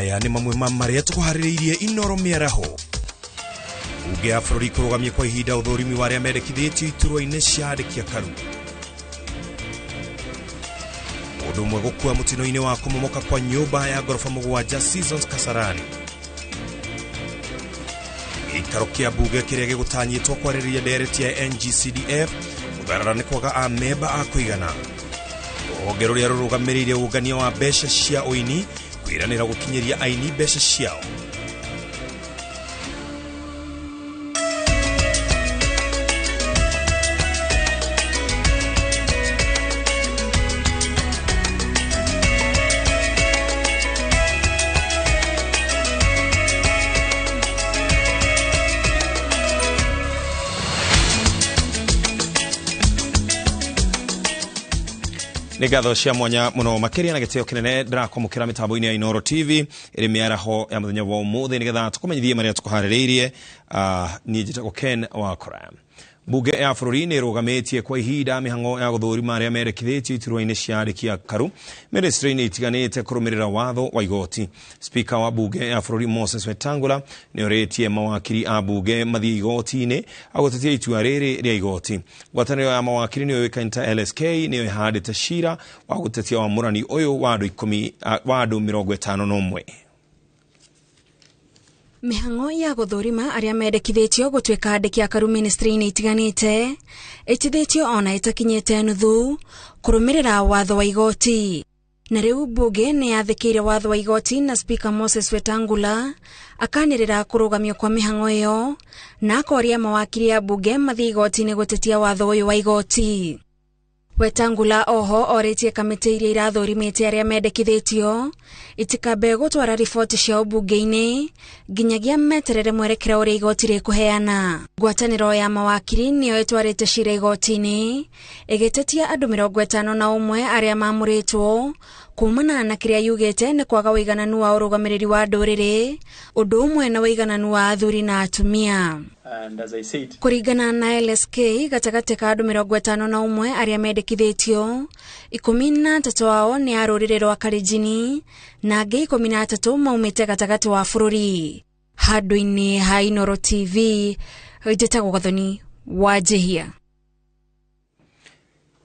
Aya ni mamwe maria tukuhaririirie inoro miaraho. Uge ya bũrũri kũrũgamia kwa ihinda ũthũrimi wa arĩa mendekithĩtio iturwa-inĩ cia andĩki a karu. Mũndũ ũmwe gũkua mũtino-inĩ wa kũmomoka kwa nyũmba ya ngorofa mũgwanja Seasons Kasarani. Gĩikaro kĩa mbunge kĩrĩa gĩgũtanyĩtwo kwarĩrĩria ndereti ya NGCDF gũtharara nĩ kwaga amemba a kũigana. Rũhonge rũrĩa rũrũgamĩrĩire ũngania wa mbeca cia ũini kwiranĩra gũkinyĩria aini mbeca ciao. Nigatho cia mwanya muno makiria na gitio kinene ndirakomukira mitambo-ini ya Inoro TV iri miaraho ya muthenya wa umuthi nigetha tukumenyithie maria tukuhaririirie ni njitagwo Ken Wakora. Mbunge ya bũrũri nĩ ĩrũgamĩtie kwa ihinda mĩhang'o ya gũthũrima arĩa mendekithĩtio iturwa-inĩ cia andĩki a karu ministry-inĩ itiganĩte kũrũmĩrĩra watho wa igoti. Speaker wa mbunge ya bũrũri Moses Wetangula nĩ orĩtie mawakiri a mbunge mathiĩ igoti-inĩ agũtetia itua rĩrĩ rĩa igoti. Ngwatanĩro ya mawakiri nĩyo yũĩkaine ta LSK nĩyo ĩhandĩte cira wa gũtetia wamũrani ũyũ wa andũ 51. Mĩhang'o ya gũthũrima arĩa mendekithĩtio gũtuĩka andĩki a karu ministry-inĩ itiganĩte ĩtithĩtio ona ĩtakinyĩte nuthu kũrũmĩrĩra watho wa igoti. Na rĩu mbunge nĩ yathĩkĩire watho wa igoti na Speaker Moses Wetangula akanĩrĩra kũrũgamio kwa mĩhang'o ĩyo na akoria mawakiri a mbunge mathiĩ igoti-inĩ gũtetia watho ũyũ wa igoti. Wetangula oho orĩtie kamĩtĩ iria irathũrimĩte arĩa mendekithĩtio itikambe gũtwara riboti cia mbunge-inĩ nginyagia meterere mwerekera ũrĩa igoti rĩkũheana. Ngwatanĩro ya mawakiri nĩyo ĩtwarĩte cira igoti-inĩ ĩgĩtetia andũ 51 arĩa mamũrĩtwo kumana na kĩrĩa yugĩte nĩ kwaga ũigananu wa ũrũgamĩrĩri wa ndũrĩrĩ ũndũ ũmwe na ũigananu wa athuri na atumia. And as I said, kuringana na LSK gatagatĩ ka andũ 51 arĩa mendekithĩtio 13 wao nĩ a rũrĩrĩ rwa Kalenjin na angĩ 13 maumĩte gatagatĩ wa bũrũri. Handũ-inĩ ha Inoro TV njĩtagwo Gathoni wa Jehia.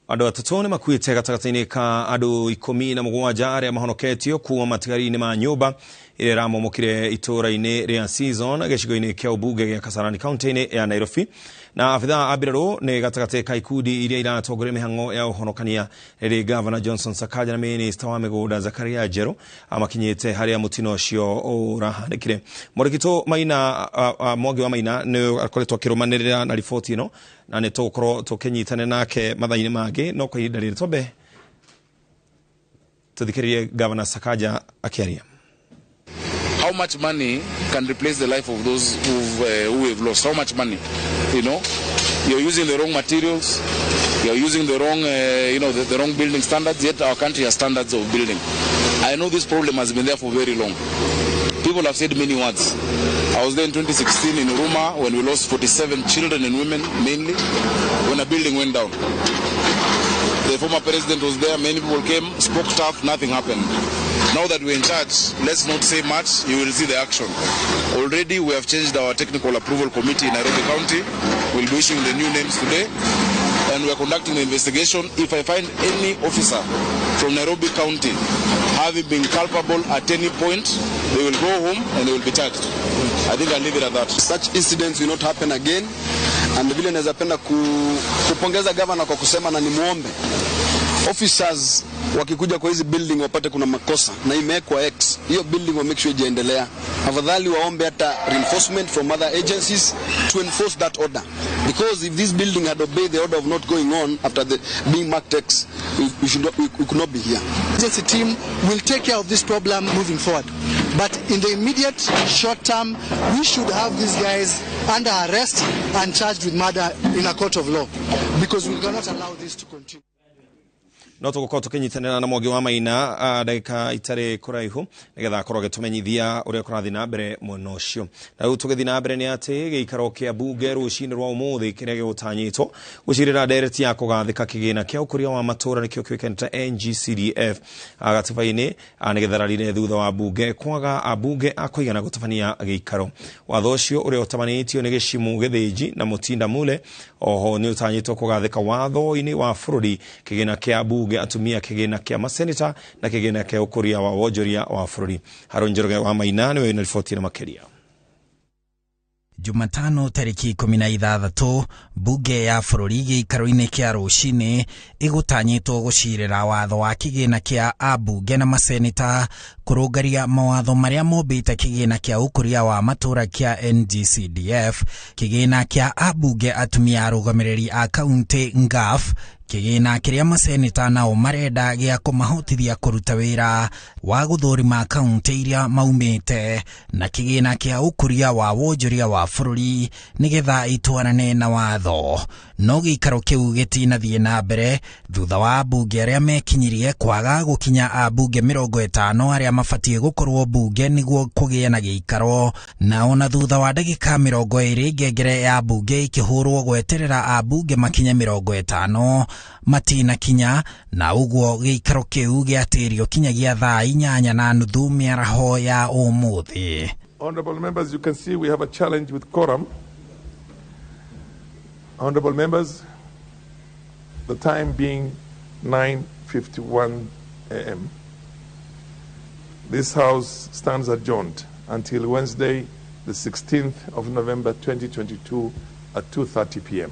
Andũ atatũ nĩ makuĩte gatagatĩ-inĩ ka andũ 17 arĩa mahonoketio kuuma matigari-inĩ ma nyũmba ĩrĩa ĩramomokire itũũra-inĩ rĩa Season gĩcigo-inĩ kĩa ũmbunge gĩa Kasarani kaunti-inĩ ya Nairobi. Na abithaa a mbirarũ nĩ gatagatĩ ka ikundi iria iratongoria mĩhang'o ya ũhonokania rĩrĩ Governor Johnson Sakaja na Minister wa mĩgũnda Zakaria Njerũ amakinyĩte harĩa mũtino ũcio ũrahanĩkire. Mũrĩgitũ Maina Mwangi wa Maina nĩ akoretwo akĩrũmanĩrĩra na riboti ĩno na nĩ tũgũkorwo tũkĩnyitane nake mathaa-inĩ mangĩ no kwa ihinda rĩrĩ twambe tũthikĩrĩrie Governor Sakaja akĩaria. How much money can replace the life of those who have lost? How much money? You know, you're using the wrong materials, you're using the wrong, the wrong building standards, yet our country has standards of building. I know this problem has been there for very long. People have said many words. I was there in 2016 in Uruma when we lost 47 children and women, mainly, when a building went down. The former president was there, many people came, spoke tough, nothing happened. Now that we're in charge, let's not say much, you will see the action. Already we have changed our technical approval committee in Nairobi County. We'll be issuing the new names today. And we are conducting the investigation. If I find any officer from Nairobi County having been culpable at any point, they will go home and they will be charged. I think I'll leave it at that. Such incidents will not happen again. And vile nawezapenda kupongeza governor kwa kusema na nimuombe officers wakikuja kwa hizi building wapate kuna makosa na imewekwa X, hiyo building wa make sure iendelea. Afadhali waombe hata reinforcement from other agencies to enforce that order, because if this building had obeyed the order of not going on after the being marked X, we could not be here. The agency team will take care of this problem moving forward, but in the immediate short term we should have these guys under arrest and charged with murder in a court of law, because we cannot allow this to continue. no tugukorwo tukinyitanira na Mwangi wa Maina ndagika itari kuraihu nigetha akorwo agitumenyithia uria kurathi na mbere mwena ucio. Na riu tugithi na mbere ni ati giikaro kia bunge rucini rwa umuthi kiria gigutanyitwo gucirira ndereti ya kugathika kigina kia ukuria wa matura nikio kiwekanita NGCDF agatibaini nigethararire thutha wa bunge kwaga abunge akuigana gutabania giikaro. Watho ucio uria utamanitio ni Gishimu Githiji na Mutinda Mule oho ni utanyitwo kugathika watho-ini wa bururi kigina kia bunge atumia kigina kia maseneta na kigina kia ukuria wa wonjoria wa bururi. Harun Njoroge wa Maina ni wena ripoti na makeria. Jumatano tariki 16 bunge ya bururi giikaro-ini kia rucini igutanyitwo gucirira watho wa kigina kia abunge na maseneta kurungaria mawatho maria mombite kigina kia ukuria wa matura kia NGCDF, kigina kia abunge atumia arugamiriri a kaunti ngaf, kigina kiria maseneta nao marenda gia kumahotithia kuruta wira wa guthurima kaunti iria maumite, na kigina kia ukuria wa wonjoria wa bururi nigetha itwarane na watho. No giikaro kiu gitinathie na mbere thutha wa abunge aria mekinyirie kwaga gukinya abunge 50 aria mabatie gukorwo bunge niguo kugie na giikaro, na ona thutha wa ndagika 20 ngengere ya bunge ikihurwo gweterera abunge makinya 50 matina kinya, na uguo giikaro kiu giatirio kinyagia thaa 8:30 miaraho ya umuthi. Honorable members, you can see we have a challenge with quorum. Honorable members, the time being 9:51 a.m. This House stands adjourned until Wednesday, the 16th of November 2022 at 2:30 p.m.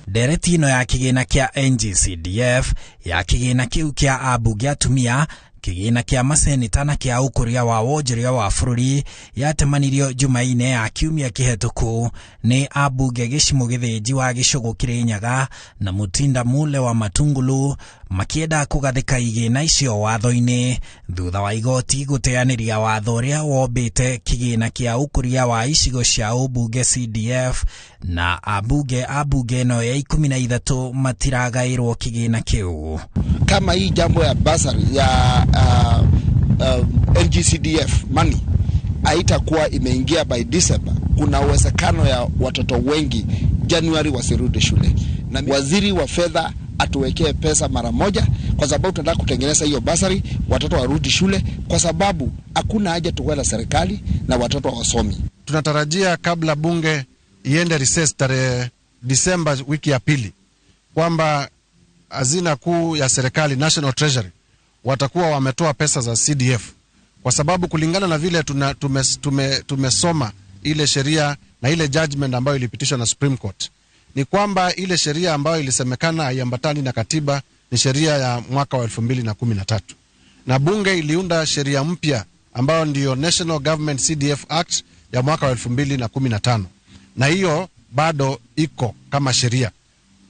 Ndereti ino ya kigina kia NGCDF ya kigina kiu kia abunge atumia, kigina kia maseneta na kia ukuria wa wonjoria wa bururi yatemanirio Jumaine ya kiumia kihituku ni abunge Gishimu Githiji wa Gicugu Kirinyaga na Mutinda Mule wa Matungulu makienda kugathika igina icio watho-ini thutha wa igoti guteaniria watho uria wombite kigina kia ukuria wa icigo cia ubunge CDF, na abunge no ya 13 matiragairwo kigina kiu. Kama hii jambo ya basari ya NGCDF money haitakuwa imeingia by December, kuna uwezekano ya watoto wengi January wasirudi shule, na waziri wa fedha atuwekee pesa mara moja, kwa sababu tunataka kutengeneza hiyo basari, watoto warudi shule, kwa sababu hakuna haja tuwe na serikali na watoto wasomi. Tunatarajia kabla bunge iende recess tarehe December wiki ya pili kwamba hazina kuu ya serikali National Treasury watakuwa wametoa pesa za CDF, kwa sababu kulingana na vile tumesoma ile sheria na ile judgment ambayo ilipitishwa na Supreme Court ni kwamba ile sheria ambayo ilisemekana haiambatani na katiba ni sheria ya mwaka wa 2013, na bunge iliunda sheria mpya ambayo ndio National Government CDF Act ya mwaka wa 2015, na hiyo bado iko kama sheria.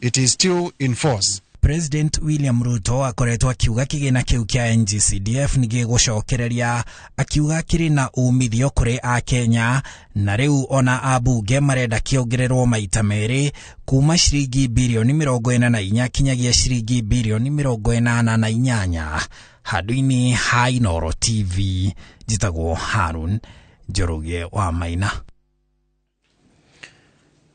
It is still in force. President William Ruto akoretwo akiuga kigina kiu kia NGCDF nigigucokereria, akiuga kiri na umithio kuri a Kenya, na riu ona abunge marenda kiongererwo maita meri kuma shiringi bilioni 44 kinyagia shiringi bilioni 88. Handu-ini ha Inoro TV, jitagwo Harun Njoroge wa Maina.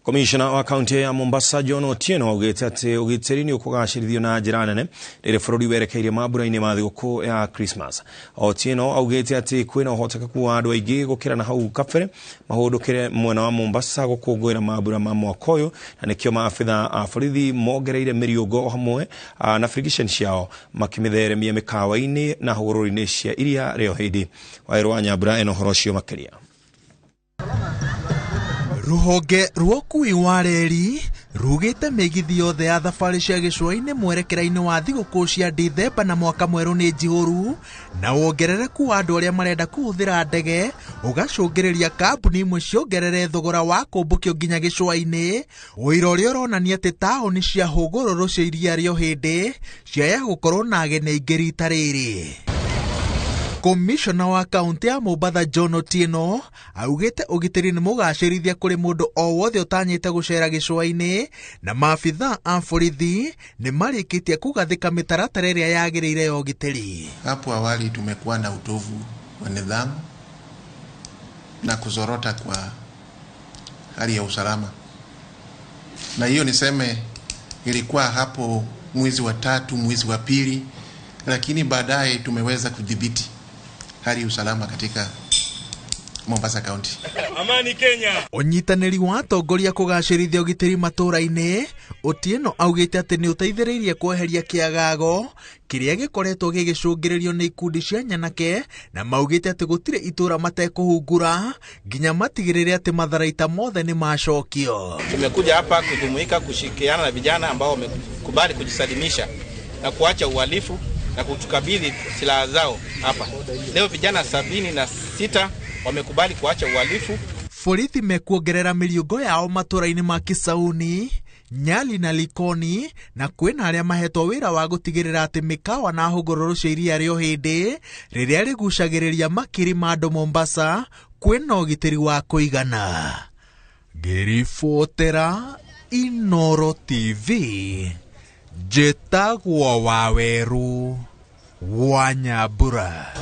Komishona wa kaunti ya Mombasa John Otieno augite ati ugitiri ni ukugacirithio na njira nene rire bururi werekeire mambura-ini ma thiguku ya Christmas. Otieno augite ati kwina uhotekeku wa andu aingi gukira na hau kabere mahudukire mwena wa Mombasa gukungwira mambura ma mwaka uyu, na nikio maabitha a borithi mongereire miriugo hamwe na frigation ciao makimitheremia mikawa-ini na hururi-ini cia iria rio hindi. Wairo wa Nyambura eno horocio makeria. Ruhonge ruokui wa reri rugite migithi yothe ya thabari cia gicua-ini mwerekera-ini wa thiguku cia Dithemba na mwaka mweru ni njihuru, na wongerereku wa andu aria marenda kuhuthira ndege ugacungiriria kambuni imwe ciongerere thogora wa kumbukio nginya gicua-ini, wira uria uronania ati taoni cia hungururu cia iria rio hindi ciaya gukorwo na ageni aingĩ rita riri. Komishona wa kaunti ya Mombatha John Otieno augite ugitiri ni mugacirithia kuri mundu o wothe utanyite gucera gicua-ini na maabitha a borithi ni marikitie kugathika mitaratara iria yagirire ya ugitiri. Hapo awali tumekuwa na utovu wa nidhamu na kuzorota kwa hali ya usalama, na hiyo niseme ilikuwa hapo mwezi wa 3, mwezi wa 2, lakini baadaye tumeweza kudhibiti hali ya usalama katika Mombasa County. Amani Kenya. Onyitaniri wa atongoria kugacirithia ugitiri matura-ini, Otieno augite ati ni uteithiririe kweheria kiagago kiria gikoretwo gigicungiririo ni ikundi cia nyanake, na maugite ati gutire itura matekuhungura nginya matigirire ati matharaita mothe ni macokio. Tumekuja hapa kujumuika kushirikiana na vijana ambao wamekubali kujisalimisha na kuacha uhalifu na kutukabidhi silaha zao hapa. Leo vijana 76 wamekubali kuacha uhalifu. Borithi mekuongerera miriungo yao matura-ini ma Kisauni, Nyali na Likoni, na kwina aria mahetwo wira wa gutigirira ati mikawa na hungururu cia iria rio hindi riria rigucagiriria makiri ma andu Mombasa kwina ugitiri wa kuigana. Ngiribotera Inoro TV, Njĩtagwo Waweru wa Nyambura.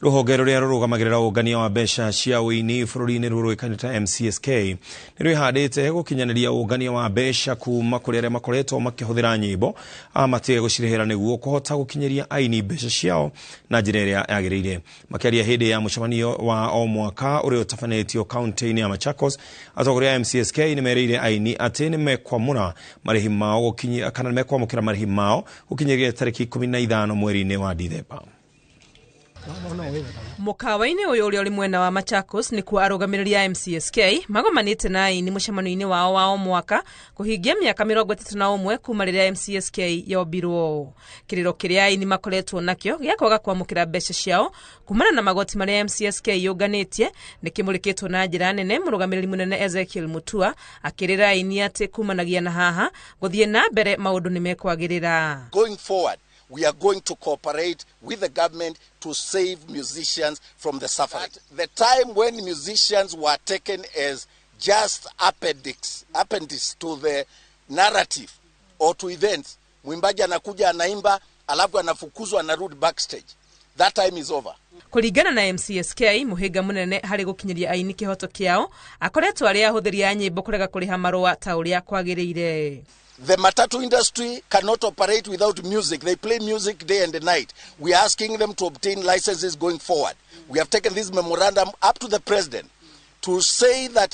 Ruhonge ruria rurugamagirira ungania wa mbeca cia uini bururi-ini ruruikane ta MCSK ni rwihandite gukinyaniria ungania wa mbeca kuma kuri aria makoretwo makihuthira nyimbo amatige gucirihira niguo kuhota gukinyeria aini mbeca ciao na njira iria yagiriire. Makiaria hindi ya mucemanio wa o mwaka uria utafanitio kaunti-ini ya Machakos, atongoria ya MCSK ni mereire aini ati ni mekwamura marihi mao gukinyia kana mekwamukira marihi mao gukinyeria tariki 15 mweri-ini wa Dithemba. Mukawa-ini uyu uria uri mwena wa Machakos ni kuwa arugamiriria MCSK magomanite na aini mucemano-ini wao wa o mwaka kuhingia miaka 31 kuma riria MCSK yombirwo. Kiriro kiria aini makoretwo nakio gia kwaga kwamukira mbeca ciao kumana na magoti maria MCSK yuganitie ni kimurikitwo na njira nene. Murugamiriri munene Ezekiel Mutua akirira aini ati kumanagia na haha guthie na mbere maundu ni mekwagirira. Going forward, we are going to cooperate with the government to save musicians from the suffering. At the time when musicians were taken as just appendix to the narrative or to events, mwimbaji anakuja anaimba alafu anafukuzwa anarudi backstage. That time is over. Kuringana na MCSK, muhiga munene hari gukinyiria aini kihoto kiao akoretwo ari ahuthiria nyimbo kurega kuriha marua ta uria kwagiriire. The matatu industry cannot operate without music. They play music day and night. We are asking them to obtain licenses going forward. We have taken this memorandum up to the president to say that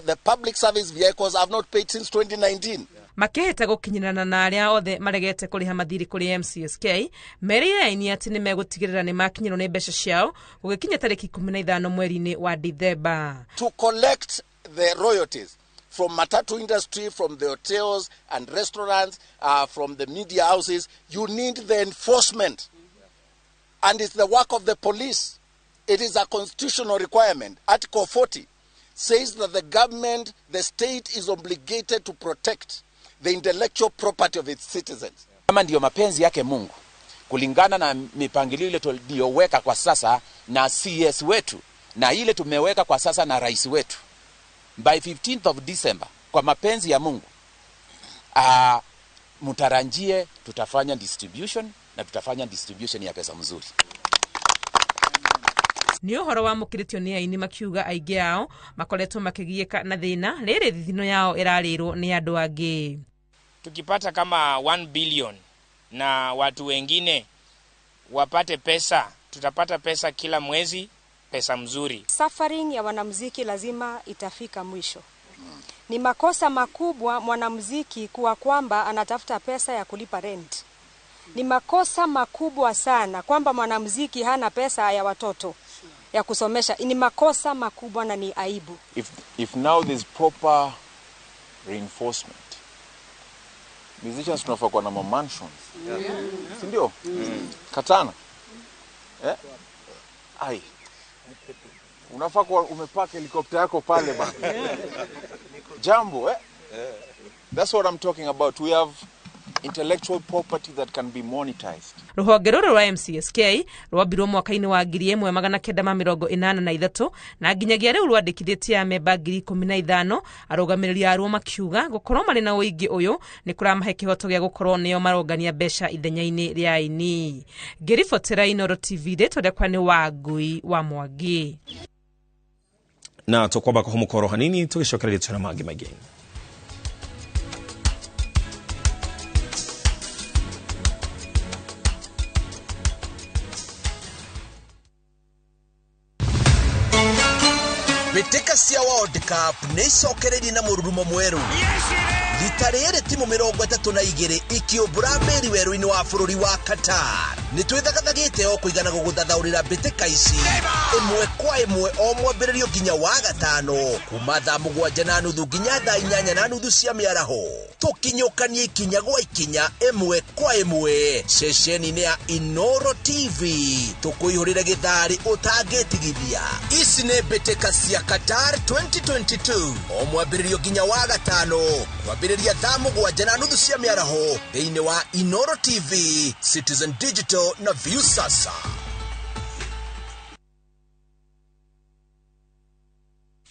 the public service vehicles have not paid since 2019. Makiheta gukinyirana na aria othe maregete kuriha mathiri kuri MCSK merire aini ati ni megutigirira ni makinyirwo ni mbeca ciao gugikinya tariki 15 mweri-ini wa Dithemba. To collect the royalties from matatu industry, from the hotels and restaurants, from the media houses, you need the enforcement. And it's the work of the police. It is a constitutional requirement. Article 40 says that the government, the state is obligated to protect the intellectual property of its citizens. Kama ndio mapenzi yake Mungu, kulingana na mipangilio ile tuliyoweka kwa sasa na CS wetu na ile tumeweka kwa sasa na rais wetu, by 15th of December, kwa mapenzi ya Mungu, mutaranjie tutafanya distribution na tutafanya distribution ya pesa mzuri. Ni uhoro wa mukiritio ni aini makiuga aingi yao makoretwo makigieka na thina riri thithino yao irarirwo ni andu angi. Tukipata kama 1 billion na watu wengine wapate pesa, tutapata pesa kila mwezi, pesa mzuri. Suffering ya wanamuziki lazima itafika mwisho. Ni makosa makubwa mwanamuziki kuwa kwamba anatafuta pesa ya kulipa rent. Ni makosa makubwa sana kwamba mwanamuziki hana pesa ya watoto ya kusomesha. Ni makosa makubwa na ni aibu. If now there's proper reinforcement, musicians tunafaa kuwa na mansions. Si ndio? Katana. Ai. Unafaa kuwa umepaka helikopta yako pale bana. Jambo, That's what I'm talking about. We have intellectual property that can be monetized. Ruhonge ruru rwa MCSK rwambirwo mwaka-ini wa 1983 na nginyagia riu rwandikithitie amemba 15,000 arugamĩrĩri aruo makiuga gukorwo mari na uingi uyu ni kuramahe kihoto gya gukorwo nio marongania mbeca ithenya-ini ria aini. Ngiribotera Inoro TV ndetondekwa ni Wangui wa Mwangi na tukwamba ko mukoro hanini tugicokereria tuna mangi maingĩ. Beteka cia World Cup nĩ icokererie na mũrurumo mwerũ. Rita rĩrĩ timu 32 ikiũmbũra mbĩri werũ-inĩ wa bũrũri wa Qatar. Nĩ twĩthagathagĩte o kũigana gũgũthathaũrĩra mbĩtĩka ici ĩmwe kwa ĩmwe o mwambĩrĩrio nginya wa gatano kuma thaa 7:30 nginya thaa 8:30 cia mĩaraho. Tũkinyũkanie ikinya gwa ikinya ĩmwe kwa ĩmwe ceceni-inĩ ya Inoro TV tũkũihũrĩre gĩtharĩ ũtangĩtigithia. Ici nĩ mbĩtĩka cia Qatar 2022 o mwambĩrĩrio nginya wa gatano kwambĩrĩria thaa 7:30 cia mĩaraho thĩinĩ wa Inoro TV, Citizen Digital na View Sasa.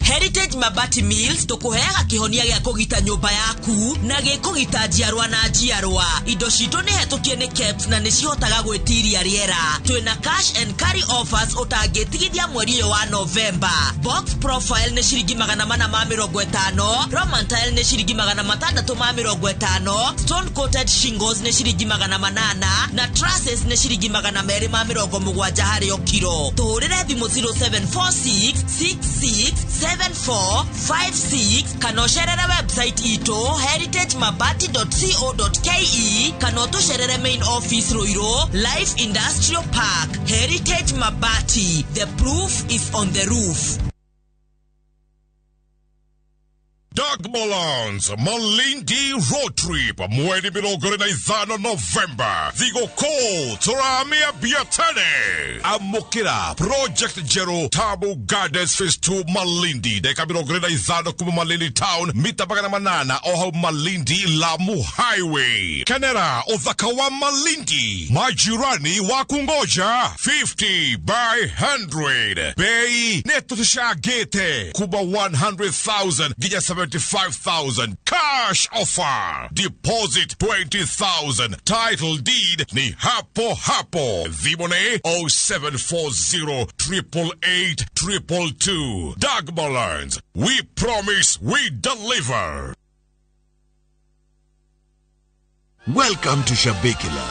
Heritage Mabati Mills tukuheaga kihonia gya kugita nyumba yaku na gikugita njiarwa na njiarwa. Indo citu ni hetukie ni caps na ni cihotaga gwitiria riera. Twina cash and carry offers utangitigithia mweri wa November. Box profile ni ciringi 450, Roman tile ni ciringi 650, stone coated shingles ni ciringi 800 na trusses ni ciringi 270 hari o kilo. Tuhurire thimu 0746 66 7456 kanosherere website ito heritagemabati.co.ke kanotusherere main office Roiro Life Industrial Park. Heritage Mabati, the proof is on the roof. Doug Mullins, Malindi Road Trip, mwezi 25 November. Zigo Cole, Turamia Biatane. Amokira, Project Jero, Tabu Gardens Phase 2 Malindi. Deka 25 kuma Malindi Town, Mitabagana Manana, Oho Malindi Lamu Highway. Kenera, Othakawa Malindi. Majirani Wakungoja, 50 by 100. Bay, Netusha Gete, Kuba 100,000, Gija 75,000 cash offer. Deposit 20,000. Title deed ni hapo hapo. Vibone 0740 888 222. Doug Mullins. We promise we deliver. Welcome to Shabikila.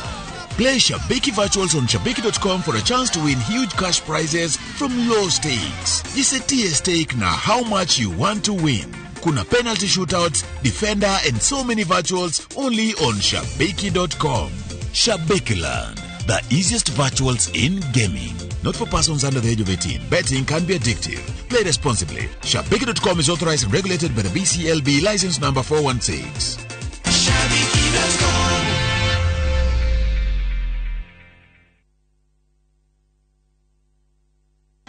Play Shabiki Virtuals on Shabiki.com for a chance to win huge cash prizes from low stakes. Jisetie stake na how much you want to win. Kuna penalty shootouts, defender and so many virtuals only on Shabiki.com. Shabikiland, the easiest virtuals in gaming. Not for persons under the age of 18. Betting can be addictive. Play responsibly. Shabiki.com is authorized and regulated by the BCLB license number 416. Shabiki.com.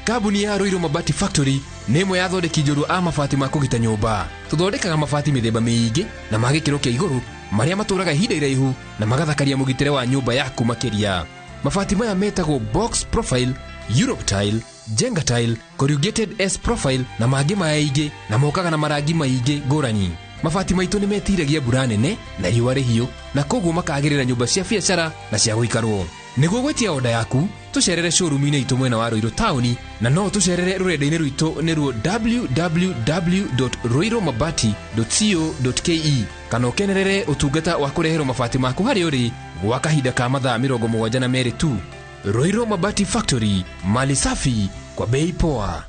Kabuni ya Royal Mabati Factory nemo yathondeki njũru a mabati ma kũgita nyũmba. Tuthondekaga mabati mĩthemba mĩingĩ na ma gĩkĩro kĩa igũrũ marĩa matũraga ihinda iraihu na magathakaria mũgitĩre wa nyũmba yaku makĩria. Mabati maya metagwo box profile, Europe tile, Jenga tile, corrugated S profile na mangĩ maingĩ na mokaga na marangi maingĩ ngũrani. Mabati maitũ nĩ metiragia mbura nene na riũa rĩhiũ na koguo makagĩrĩra nyũmba cia biacara na cia gũikarwo. Nĩguo gwetia order yaku tucerere showroom-inĩ itũ mwena wa Roiro Town na no tucerere rũrenda-inĩ rwitũ nĩruo www.roiromabati.co.ke kana ũkenerere ũtungata wa kũreherwo mabati maku harĩ ũrĩ gwa kahinda ka mathaa 72 tu. Roiro Mabati Factory, mali safi kwa bei poa.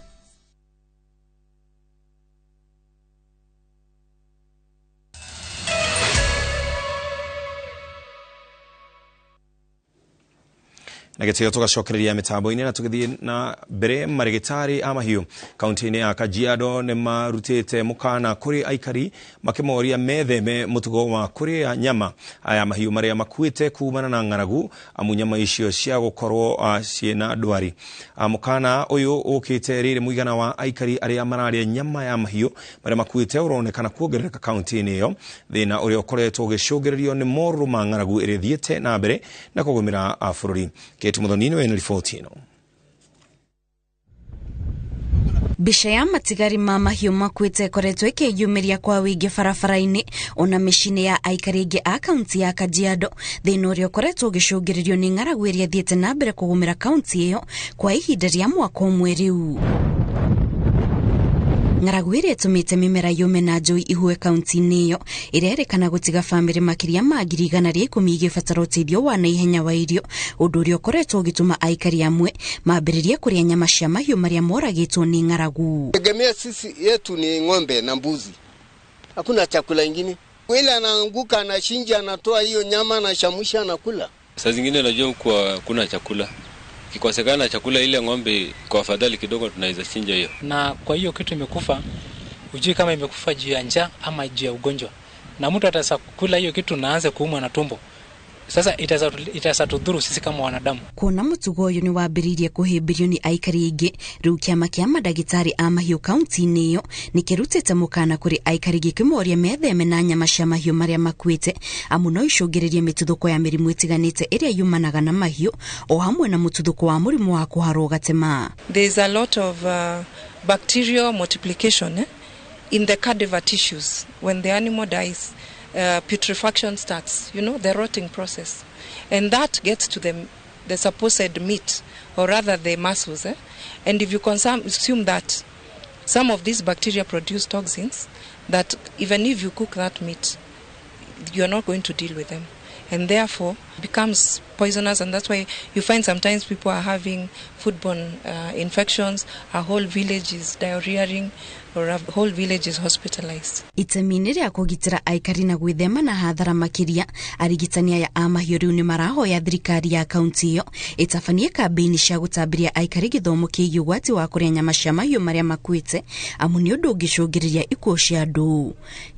na gĩtĩo tũgacokereria mĩtambo-inĩ na tũgĩthiĩ na mbere. Marigitari a mahiũ kaunti-inĩ ya Kajiado nĩ marutĩte mũkana kũrĩ aikari makĩmoria metheme mũtugo wa kũrĩa nyama ya mahiũ marĩa makuĩte kumana na ng'aragu, amu nyama icio cia gũkorwo ciĩna ndwari. Mũkana ũyũ ũkĩte rĩrĩ mũigana wa aikari arĩa mararĩa nyama ya mahiũ marĩa makuĩte ũronekana kuongerereka kaunti-inĩ ĩyo, thĩna ũrĩa ũkoretwo ũgĩcũngĩrĩrio nĩ moru ma ng'aragu ĩrĩa thiĩte na mbere na kũgũmĩra bũrũri. Kate Muthoni wena riboti ĩno. Mbica ya matigari ma mahiũ makuĩte ĩkoretwo ĩkĩyumĩria kwa wĩingĩ barabara-inĩ ona mĩciĩ-inĩ ya aikari aingĩ a kaunti ya Kajiado, thĩna ũrĩa ũkoretwo ũgĩcũngĩrĩrio nĩ ng'aragu ĩrĩa thiĩte na mbere kũgũmĩra kaunti ĩyo kwa ihinda rĩa mwaka ũmwe rĩu. Ng'aragu ĩrĩa ĩtũmĩte mĩmera yume na njũi ihue kaunti-inĩ ĩyo ĩrerĩkana gũtiga bamĩrĩ makĩria ma 110,000 igĩbatara ũteithio wa naihenya wa irio, ũndũ ũrĩa ũkoretwo ũgĩtũma aikari amwe mambĩrĩrie kũrĩa nyama cia mahiũ marĩa moragĩtwo nĩ ng'aragu. Tegemea sisi yetu ni ng'ombe na mbuzi, hakuna chakula ingine. Ile anaanguka anashinja, anatoa hiyo nyama anashamusha anakula. Saa zingine najua kwa kuna chakula, kikosekana chakula ile ng'ombe kwa afadhali kidogo tunaweza chinja hiyo. Na kwa hiyo kitu imekufa, ujui kama imekufa juu ya njaa ama juu ya ugonjwa. Na mtu atasa kula hiyo kitu na aanze kuumwa na tumbo. Sasa itasatudhuru sisi kama wanadamu. Kuona mũtugo ũyũ nĩ wambĩrĩirie kũhĩmbĩrio nĩ aikari aingĩ, rĩu kĩama kĩa mandagĩtarĩ a mahiũ kaunti-inĩ ĩyo nĩ kĩrutĩte mũkana kũrĩ aikari gĩkĩmoria metheme na nyama cia mahiũ marĩa makuĩte, amu no icũngĩrĩrie mĩtuthũko ya mĩrimũ ĩtiganĩte ĩrĩa yumanaga na mahiũ, o hamwe na mũtuthũko wa mũrimũ wa kũharwo gatema. There's a lot of bacterial multiplication in the cadaver tissues when the animal dies. Putrefaction starts, the rotting process, and that gets to the supposed meat, or rather the muscles, and if you consume that, some of these bacteria produce toxins that even if you cook that meat, you're not going to deal with them, and therefore becomes poisonous. And that's why you find sometimes people are having foodborne infections, a whole village is diarrheaing, or a whole village is hospitalized. Itemi-inĩ rĩa kũgitĩra aikari na gwĩthema na hathara makĩria, arigitani aya a mahiũ rĩu nĩ marahoya thirikari ya kaunti ĩyo ĩtabanie kambĩini cia gũtambĩria aikari gĩthomo kĩgiĩ ũgwati wa kũrĩa nyama cia mahiũ marĩa makuĩte, amu nĩ ũndũ ũngĩcũngĩrĩria ikuũ cia andũ.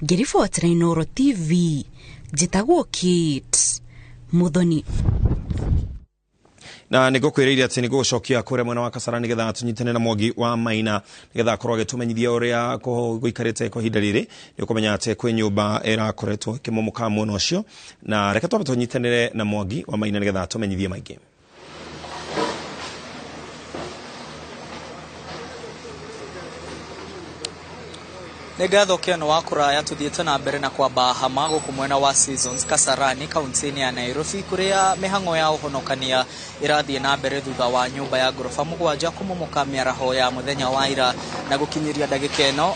Ngĩribotera Inooro TV, njĩtagwo Kate Muthoni. Na nĩgũkwĩrĩire atĩ nĩgũgũcokia kũrĩa mwena wa Kasarani nĩgetha tũnyitane na Mwangi wa Maina nĩgetha akorwo agĩtũmenyithia ũrĩa gũikarĩte kwa ihinda rĩrĩ. Nĩũkũmenya atĩ kwĩ nyũmba ĩrakoretwo ĩkĩmomoka mwena ũcio, na reke twambe tũnyitanĩre na Mwangi wa Maina nĩgetha tũmenyithie maingĩ. Nĩngatho Ken wa kũraya tuthiĩte na mbere na kwamba hama gũkũ mwena wa Seasons Kasarani kaunti-inĩ ya Nairobi, kũrĩa mĩhang'o ya ũhonokania ĩrathiĩ na mbere thutha wa nyũmba ya ngoroba 7 kũmomoka mĩaraho ya mũthenya wa ira, na gũkinyĩria ndagĩka ĩno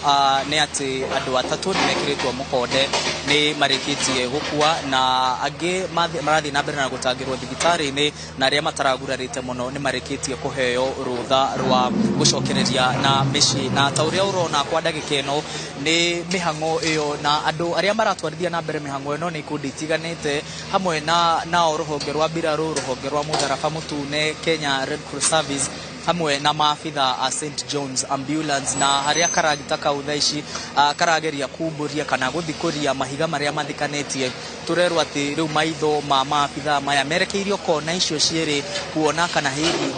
nĩ atĩ andũ atatũ nĩ mekĩrĩtwo mũkonde nĩ marĩkĩtie gũkua, na angĩ marathiĩ na mbere na gũtangĩrwo thibitarĩ-inĩ, na arĩa mataragurarĩte mũno nĩ marĩkĩtie kũheo rũtha rwa gũcokereria na mĩciĩ. Na ta ũrĩa ũrona kwa ndagĩka ĩno nĩ mĩhang'o ĩyo, na andũ arĩa maratwarithia na mbere mĩhang'o ĩno nĩ ikundi itiganĩte, hamwe nao rũhonge rwa mbirarũ, rũhonge rwa mũtharaba mũtune, Kenya Red Cross Service, hamwe na maabitha a St John's Ambulance, na harĩa karagita kau thaa ici karageria kumbũria kana gũthikũria mahiga marĩa mathikanĩtie. Tũrerwo atĩ rĩu maitho ma maabitha maya merekeirio kona icio cierĩ kuona kana hihi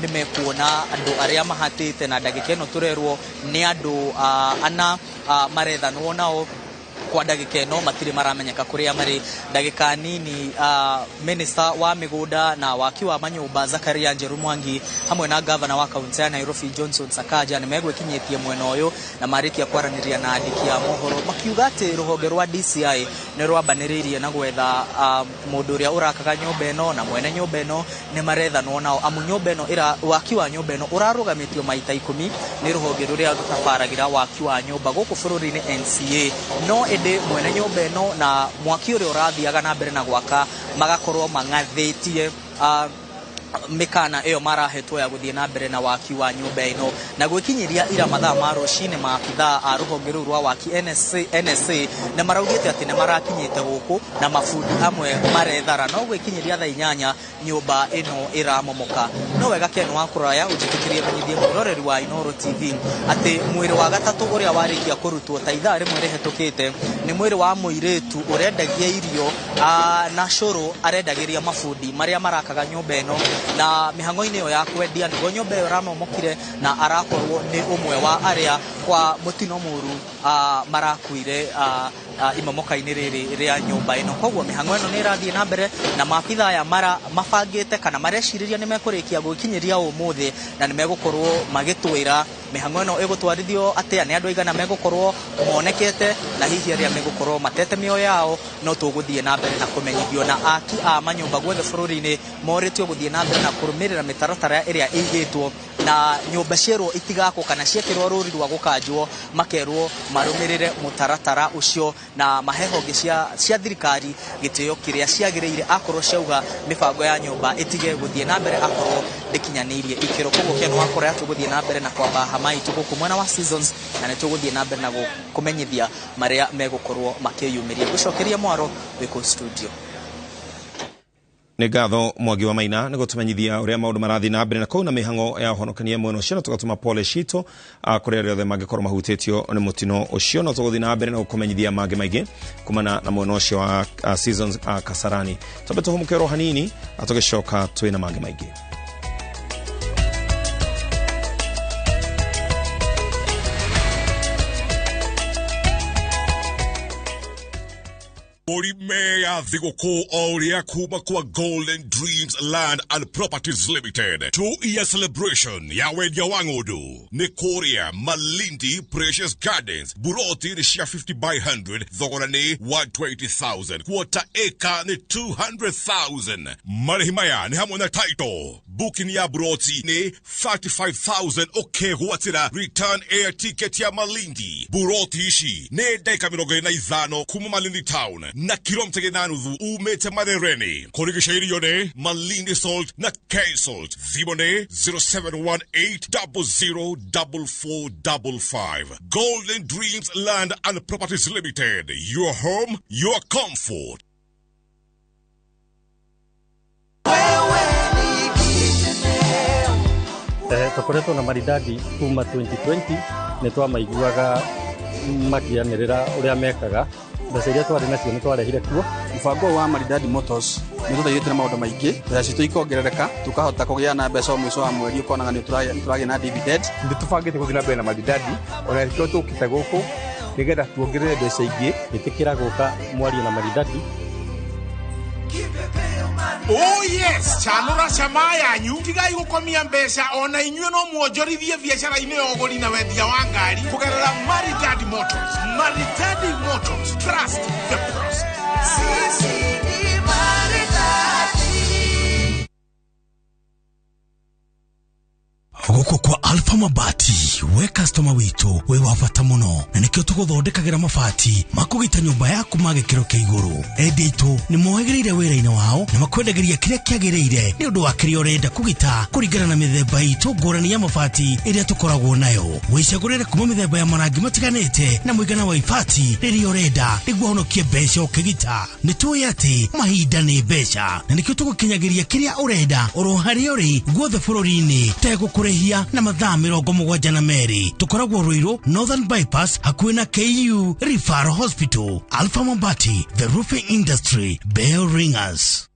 nĩ mekuona andũ arĩa mahatĩte, na ndagĩka ĩno tũrerwo nĩ andũ ana marethanwo nao kwa ndagĩka ĩno matirĩ maramenyeka kũrĩa marĩ. Ndagĩka nini Minister wa mĩgũnda na waki wa manyũmba Zakaria Njeru Mwangi hamwe na gavana wa kaunti ya Nairobi Johnson Sakaja nĩ megwĩkinyĩtie mwena ũyũ na marĩkia kwaranĩria na andĩki a mohoro, makiuga atĩ rũhonge rwa DCI nĩ rwambanĩrĩirie na gwetha mũndũ ũrĩa ũrakaga nyũmba ĩno na mwene nyũmba ĩno nĩ marethanwo nao, amu nyũmba ĩno waki wa nyũmba ĩno ũrarũgamĩtio maita 10 nĩ rũhonge rũrĩa rũtabaragĩra waki wa nyũmba gũkũ bũrũri-inĩ NCA, no ĩndĩ mwene nyũmba ĩno na mwaki ũrĩa ũrathiaga na mbere na gwaka magakorwo mang'athĩtie mikana iyo marahetwo ya guthie na mbere na waki wa nyumba ino na gwikinyiria ira mathaa ma rucini maabitha a ruhonge ruru rwa waki NSA na maraugite ati ne marakinyite guku na mafundi amwe marethara no gwikinyiria thaa 8 nyumba ino iramomoka no wega Ken wa kuraya ujitikirie menyithie muroreri wa Inoro TV ati mwiri wa gatatu uria warikia kurutwo ta ithaa rimwe rihetukite ni mwiri wa muiretu urendagia irio na curu arendagiria mafundi maria marakaga nyumba ino na mihango-ini yo ya kwendia ngo nyumba yo ramomokire na arakorwo ni umwe wa aria kwa mutino muru marakuire imomoka-ini riri ria nyumba ino koguo mihango ino ni irathie na mbere na maabitha aya mabangite kana mareciria ni mekurikia gwikinyiria umuthi na ni megukorwo magitwira mihango ino igutwarithio atia ni andu aigana megukorwo monekete na hihi aria megukorwo matete mioyo yao no tuguthie na mbere na kumenyithio na aki a manyumba gwethe bururi-ini moritio guthie na mbere na kurumirira mitaratara iria igitwo na nyumba cierwo itigako kana ciekirwo ruri rwa gukanjwo makerwo marumirire mutaratara ucio na mahehonge cia thirikari gitio kiria ciagiriire akorwo ciauga mibango ya nyumba itige guthie na mbere akorwo ndikinyanirie ikiro koguo Ken wa Korea tuguthie na mbere na kwamba hamai tuguku mwena wa Seasons na ne tuguthie na mbere na kumenyithia maria megukorwo makiyumiria gucokeria mwaro wiko studio. Nĩ ngatho Mwangi wa Maina nĩ gũtũmenyithia ũrĩa maũndũ marathi na mbere na kũu na mĩhango ya ũhonokania mwena ũcio, na tũgatũma pole citũ kũrĩ arĩa othe mangĩkorwo mahutĩtio nĩ mũtino ũcio, no tũgũthiĩ na mbere na gũkũmenyithia mangĩ maingĩ kumana na mwena ũcio wa Seasons Kasarani. Tũmbe tũhũmũke hanini tũgĩcoka twĩ na mangĩ maingĩ. Meya thigũkũ oria kuma kwa Golden Dreams Land and Properties Limited 2-year celebration ya wendia wa ng'ũndũ nĩ kũrĩa Malindi Precious Gardens. Buroti nĩ cia 50 by 100, thogora nĩ 120,000, quarter acre nĩ 200,000. Marĩhi maya nĩ hamwe na title. Booking ya buroti nĩ 35,000 ũkegwatĩra return air ticket ya Malindi. Buroti ici nĩ ndagĩka 25 kuma Malindi Town na kilomita 8 umete Marereni. Kurigisha irio nĩ Malindi Salt na K-Salt. Thimo nĩ 0718004455. Golden Dreams Land and Properties Limited. Your home, your comfort. Tukoretwo na maridadi kuma 2020 nĩ twamaiguaga makianĩrĩra ũrĩa mekaga. Mbeca iria twarĩ nacio nĩ twarehire kuo. Mũbango wa Maridadi Motors nĩ tũthaithĩtie na maũndũ maingĩ, mbeca citũ ikongerereka, tukahota kũgĩa na mbeca o mũico wa mweri, ũkonaga nĩ tũragĩa na dividend. Nĩ tũbangĩte gũthiĩ na mbere na Maridadi, ona rĩkĩo tũkĩte gũkũ nĩgetha tuongerere mbeca ingĩ. Ĩtĩkĩra gũka mwario na Maridadi. Oh yes, chanura chama yanyu tigai gukomia mbeca ona inyuĩ no muonjorithie biacara-inĩ ya ũgũri na wendia wa ngari kũgerera Maridadi Motors. Maridadi Motors, trust the process. Sisi ni Maridadi. Gũkũ kwa Alpha Mabati, we customer witũ we wabata mũno, na nĩkĩo tũgũthondekagĩra mabati makũgita nyũmba yaku ma gĩkĩro kĩa igũrũ. Endia aitũ nĩ mohagĩrĩire wĩra-inĩ wao na makwendagĩria kĩrĩa kĩagĩrĩire nĩ ũndũ wa kĩrĩa ũrenda kũgita kũringana na mĩthemba itũ ngũrani ya mabati ĩrĩa tũkoragwo nayo. Wĩcagũrĩre kuma mĩthemba ya marangi matiganĩte na mũigana wa ibati rĩrĩa ũrenda nĩguo ũhonokie mbeca ũkĩgita. Nĩ tũĩ atĩ mahinda nĩ mbeca, na nĩkĩo tũgũkinyagĩria kĩrĩa ũrenda oro harĩa ũrĩ guothe bũrũri-inĩ tegũkũrĩhia na mathaa 72. Tukoragwo Ruiru Northern Bypass hakuhĩ na KU Referral Hospital. Alpha Mabati, the roofing industry, bell ringers.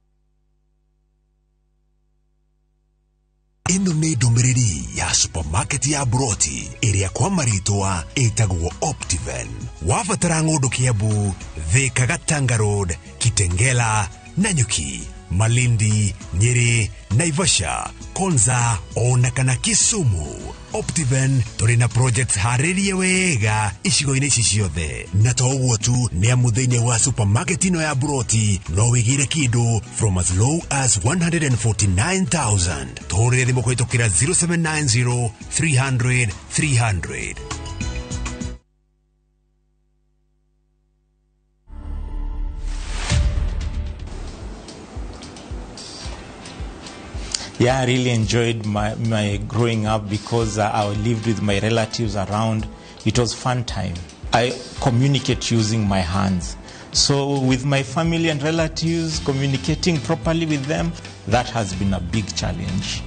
Ĩno nĩ ndũmĩrĩri ya supermarket ya Buroti ĩrĩa kwa marĩtwa ĩtagwo Optiven. Wabatara ng'ũndũ Kiambu, Thika, Gatanga Road, Kitengela, Nanyuki, Malindi, Nyeri, Naivasha, Konza, ona kana Kisumu. Optiven tũrĩ na projects harĩrie wega icigo-inĩ ici ciothe. Na to ũguo tu, nĩ amu thĩinĩ wa supermarket ĩno ya Buroti no wĩgĩre kĩndũ from as low as 149,000. Tũhũrĩre thimũ kũhĩtũkĩra 0790 300 300. Yeah, I really enjoyed my growing up because I lived with my relatives around. It was fun time. I communicate using my hands. So with my family and relatives, communicating properly with them, that has been a big challenge.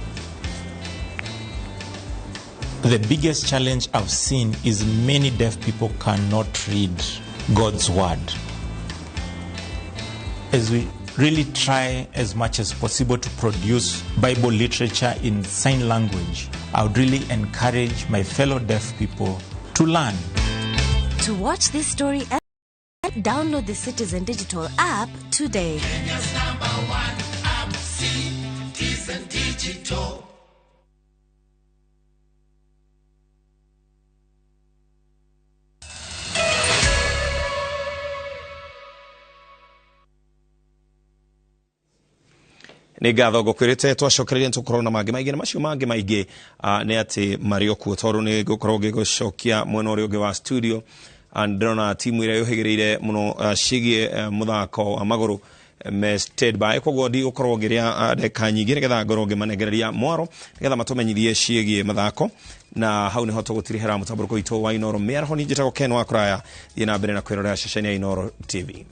The biggest challenge I've seen is many deaf people cannot read God's word. As we really try as much as possible to produce Bible literature in sign language, I would really encourage my fellow deaf people to learn. To watch this story, download the Citizen Digital app today. Kenya's #1 app, Citizen Digital. Nĩ ngatho ngũkwĩrĩte twacokereria tũkorwo na mangĩ maingĩ na macio mangĩ maingĩ nĩ atĩ marĩ o kuo tondũ nĩ ngũkorwo ngĩgũcokia mwena ũrĩa ũngĩ wa studio. Ndĩrona timu ĩrĩa yũhĩgĩrĩire mũno ciĩgiĩ mũthako wa magũrũ me stayed by, koguo ndigũkorwo ngĩrĩa ndeka nyingĩ nĩgetha ngorwo ngĩmanengereria mwaro nĩgetha matũmenyithie ciĩgiĩ mathako, na hau nĩho tũgũtirihĩra mũtambũrũko witũ wa Inoro mĩaraho. Niĩ njĩtagwo Ken wa Kũraya, thiĩ na mbere na kwĩrorera ceceni ya Inoro TV.